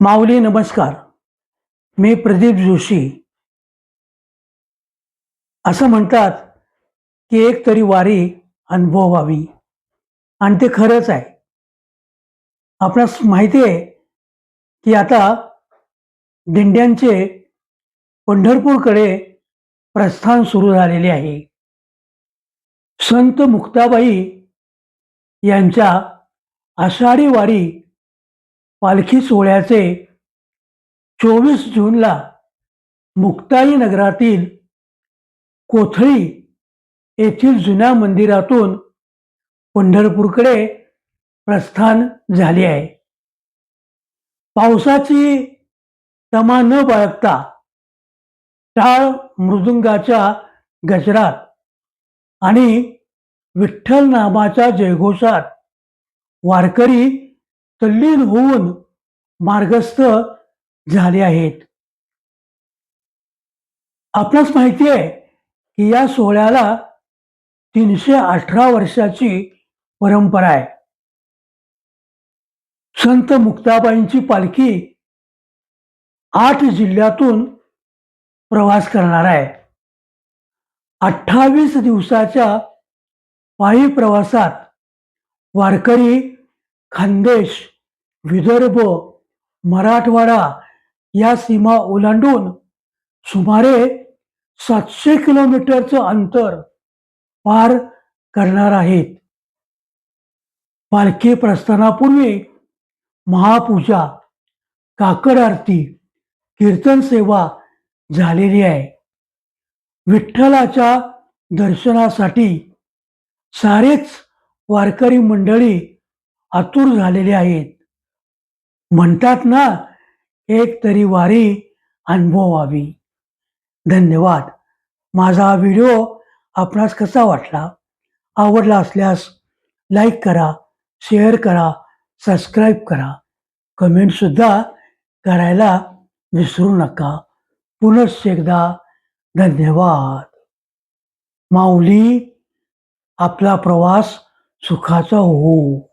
माऊली नमस्कार. मी प्रदीप जोशी. असं म्हणतात की एक तरी वारी अनुभवावी, आणि ते खरंच आहे. आपणास माहिती आहे की आता दिंड्यांचे पंढरपूरकडे प्रस्थान सुरू झालेले आहे. संत मुक्ताबाई यांच्या आषाढी वारी पालखी सोहळ्याचे 24 जूनला मुक्ताई नगरातील कोथळी येथील जुन्या मंदिरातून पंढरपूरकडे प्रस्थान झाले आहे. पावसाची तमा न बाळगता टाळ मृदुंगाच्या गजरात आणि विठ्ठल नामाच्या जयघोषात वारकरी तल्लीन होऊन मार्गस्थ झाले आहेत. आपणास माहिती आहे की या सोहळ्याला 318 वर्षाची परंपरा आहे. संत मुक्ताबाईंची पालखी 8 जिल्ह्यातून प्रवास करणार आहे. 28 दिवसाच्या पायी प्रवासात वारकरी खानदेश, विदर्भ, मराठवाडा या सीमा ओलांडून सुमारे 700 किलोमीटरचं अंतर पार करणार आहेत. पालखी प्रस्थानापूर्वी महापूजा, काकड आरती, कीर्तन सेवा झालेली आहे. विठ्ठलाच्या दर्शनासाठी सारेच वारकरी मंडळी आतुर झालेले आहेत. म्हणतात ना, एक तरी वारी अनुभवावी. धन्यवाद. माझा हा व्हिडिओ आपणास कसा वाटला? आवडला असल्यास लाईक करा, शेअर करा, सबस्क्राईब करा, कमेंटसुद्धा करायला विसरू नका. पुनश्च एकदा धन्यवाद. माऊली, आपला प्रवास सुखाचा हो.